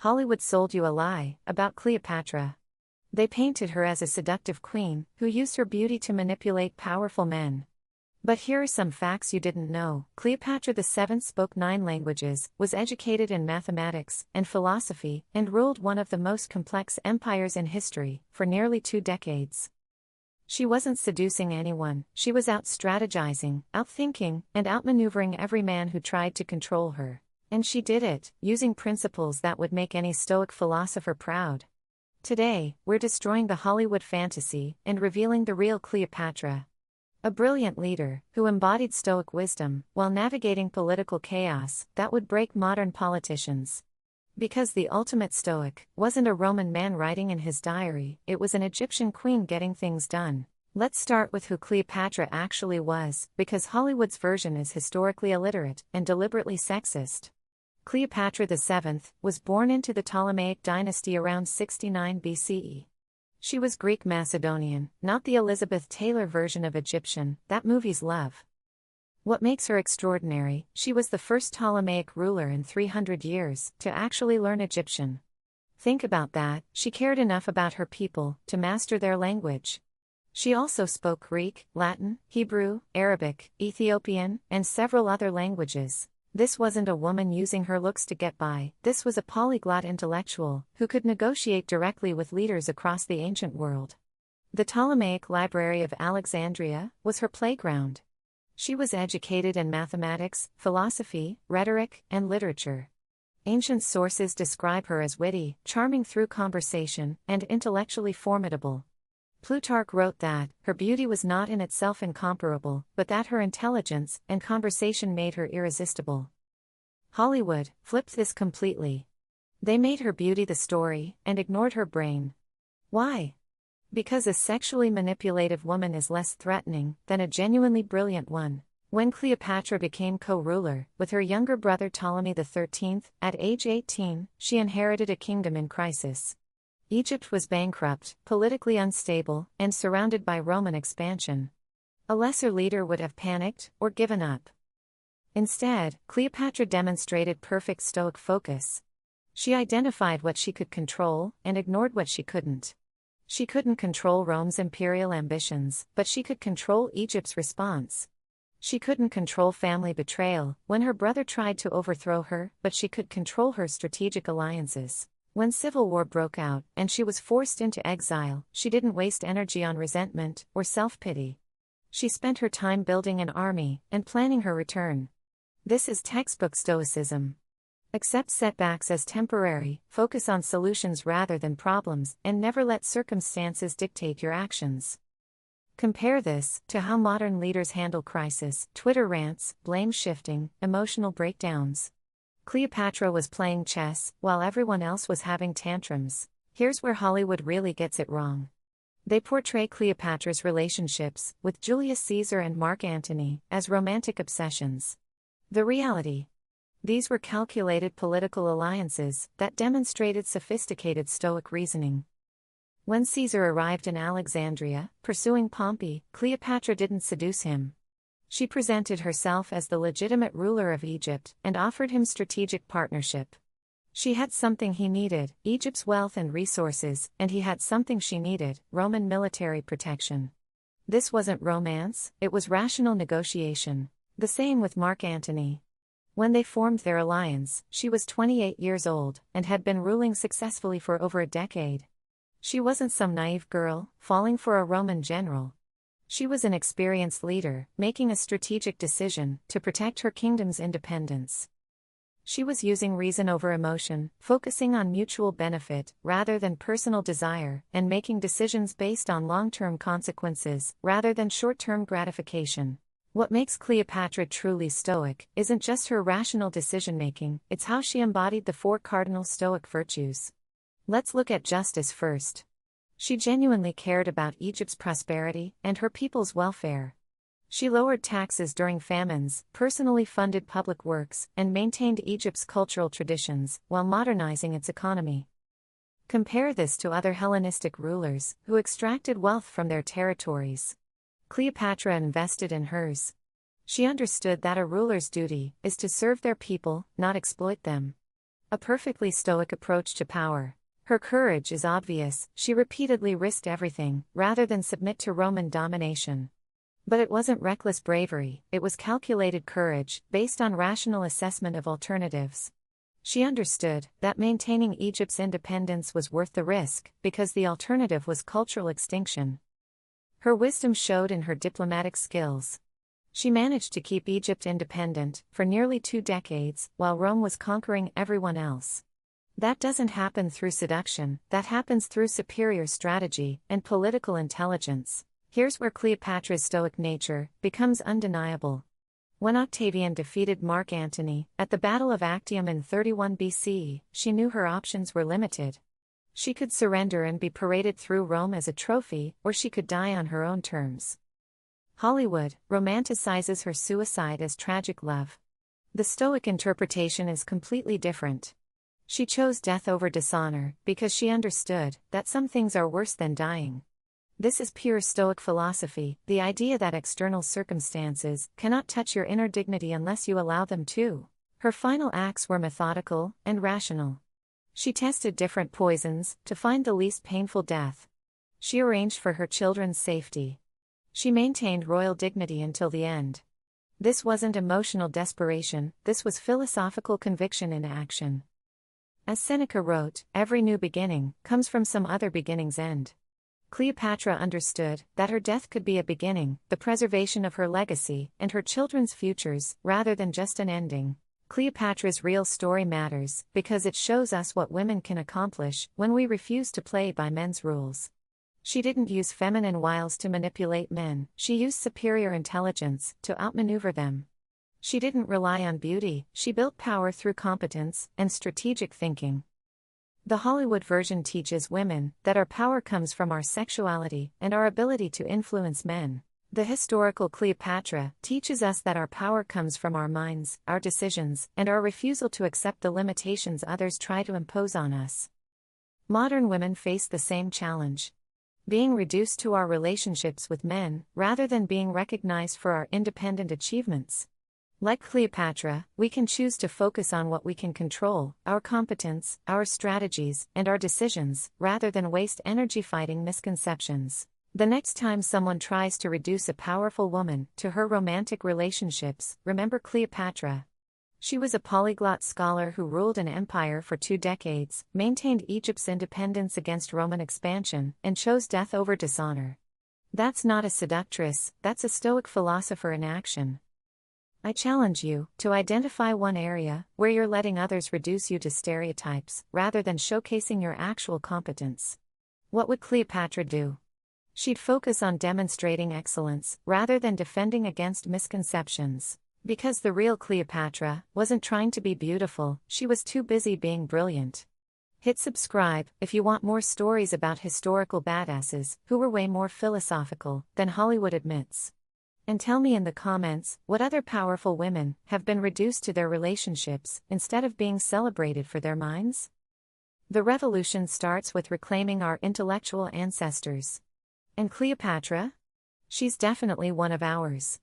Hollywood sold you a lie about Cleopatra. They painted her as a seductive queen who used her beauty to manipulate powerful men. But here are some facts you didn't know. Cleopatra VII spoke 9 languages, was educated in mathematics and philosophy, and ruled one of the most complex empires in history for nearly 2 decades. She wasn't seducing anyone, she was out-strategizing, out-thinking, and outmaneuvering every man who tried to control her. And she did it, using principles that would make any Stoic philosopher proud. Today, we're destroying the Hollywood fantasy and revealing the real Cleopatra. A brilliant leader, who embodied Stoic wisdom while navigating political chaos that would break modern politicians. Because the ultimate Stoic wasn't a Roman man writing in his diary, it was an Egyptian queen getting things done. Let's start with who Cleopatra actually was, because Hollywood's version is historically illiterate and deliberately sexist. Cleopatra VII was born into the Ptolemaic dynasty around 69 BCE. She was Greek Macedonian, not the Elizabeth Taylor version of Egyptian that movies love. What makes her extraordinary, she was the first Ptolemaic ruler in 300 years to actually learn Egyptian. Think about that, she cared enough about her people to master their language. She also spoke Greek, Latin, Hebrew, Arabic, Ethiopian, and several other languages. This wasn't a woman using her looks to get by, this was a polyglot intellectual who could negotiate directly with leaders across the ancient world. The Ptolemaic Library of Alexandria was her playground. She was educated in mathematics, philosophy, rhetoric, and literature. Ancient sources describe her as witty, charming through conversation, and intellectually formidable. Plutarch wrote that her beauty was not in itself incomparable, but that her intelligence and conversation made her irresistible. Hollywood flipped this completely. They made her beauty the story and ignored her brain. Why? Because a sexually manipulative woman is less threatening than a genuinely brilliant one. When Cleopatra became co-ruler with her younger brother Ptolemy XIII, at age 18, she inherited a kingdom in crisis. Egypt was bankrupt, politically unstable, and surrounded by Roman expansion. A lesser leader would have panicked or given up. Instead, Cleopatra demonstrated perfect Stoic focus. She identified what she could control and ignored what she couldn't. She couldn't control Rome's imperial ambitions, but she could control Egypt's response. She couldn't control family betrayal when her brother tried to overthrow her, but she could control her strategic alliances. When civil war broke out and she was forced into exile, she didn't waste energy on resentment or self-pity. She spent her time building an army and planning her return. This is textbook Stoicism. Accept setbacks as temporary, focus on solutions rather than problems, and never let circumstances dictate your actions. Compare this to how modern leaders handle crisis: Twitter rants, blame shifting, emotional breakdowns. Cleopatra was playing chess while everyone else was having tantrums. Here's where Hollywood really gets it wrong. They portray Cleopatra's relationships with Julius Caesar and Mark Antony as romantic obsessions. The reality: these were calculated political alliances that demonstrated sophisticated Stoic reasoning. When Caesar arrived in Alexandria, pursuing Pompey, Cleopatra didn't seduce him. She presented herself as the legitimate ruler of Egypt and offered him strategic partnership. She had something he needed, Egypt's wealth and resources, and he had something she needed, Roman military protection. This wasn't romance, it was rational negotiation. The same with Mark Antony. When they formed their alliance, she was 28 years old and had been ruling successfully for over a decade. She wasn't some naive girl, falling for a Roman general. She was an experienced leader, making a strategic decision to protect her kingdom's independence. She was using reason over emotion, focusing on mutual benefit rather than personal desire, and making decisions based on long-term consequences rather than short-term gratification. What makes Cleopatra truly Stoic isn't just her rational decision-making, it's how she embodied the 4 cardinal Stoic virtues. Let's look at justice first. She genuinely cared about Egypt's prosperity and her people's welfare. She lowered taxes during famines, personally funded public works, and maintained Egypt's cultural traditions while modernizing its economy. Compare this to other Hellenistic rulers who extracted wealth from their territories. Cleopatra invested in hers. She understood that a ruler's duty is to serve their people, not exploit them. A perfectly stoic approach to power. Her courage is obvious, she repeatedly risked everything, rather than submit to Roman domination. But it wasn't reckless bravery, it was calculated courage, based on rational assessment of alternatives. She understood that maintaining Egypt's independence was worth the risk, because the alternative was cultural extinction. Her wisdom showed in her diplomatic skills. She managed to keep Egypt independent for nearly 2 decades, while Rome was conquering everyone else. That doesn't happen through seduction, that happens through superior strategy and political intelligence. Here's where Cleopatra's stoic nature becomes undeniable. When Octavian defeated Mark Antony at the Battle of Actium in 31 BC, she knew her options were limited. She could surrender and be paraded through Rome as a trophy, or she could die on her own terms. Hollywood romanticizes her suicide as tragic love. The Stoic interpretation is completely different. She chose death over dishonor because she understood that some things are worse than dying. This is pure Stoic philosophy, the idea that external circumstances cannot touch your inner dignity unless you allow them to. Her final acts were methodical and rational. She tested different poisons to find the least painful death. She arranged for her children's safety. She maintained royal dignity until the end. This wasn't emotional desperation, this was philosophical conviction in action. As Seneca wrote, every new beginning comes from some other beginning's end. Cleopatra understood that her death could be a beginning, the preservation of her legacy and her children's futures, rather than just an ending. Cleopatra's real story matters because it shows us what women can accomplish when we refuse to play by men's rules. She didn't use feminine wiles to manipulate men, she used superior intelligence to outmaneuver them. She didn't rely on beauty, she built power through competence and strategic thinking. The Hollywood version teaches women that our power comes from our sexuality and our ability to influence men. The historical Cleopatra teaches us that our power comes from our minds, our decisions, and our refusal to accept the limitations others try to impose on us. Modern women face the same challenge. Being reduced to our relationships with men, rather than being recognized for our independent achievements. Like Cleopatra, we can choose to focus on what we can control, our competence, our strategies, and our decisions, rather than waste energy fighting misconceptions. The next time someone tries to reduce a powerful woman to her romantic relationships, remember Cleopatra. She was a polyglot scholar who ruled an empire for 2 decades, maintained Egypt's independence against Roman expansion, and chose death over dishonor. That's not a seductress, that's a Stoic philosopher in action. I challenge you to identify one area where you're letting others reduce you to stereotypes, rather than showcasing your actual competence. What would Cleopatra do? She'd focus on demonstrating excellence, rather than defending against misconceptions. Because the real Cleopatra wasn't trying to be beautiful, she was too busy being brilliant. Hit subscribe if you want more stories about historical badasses who were way more philosophical than Hollywood admits. And tell me in the comments what other powerful women have been reduced to their relationships instead of being celebrated for their minds. The revolution starts with reclaiming our intellectual ancestors. And Cleopatra? She's definitely one of ours.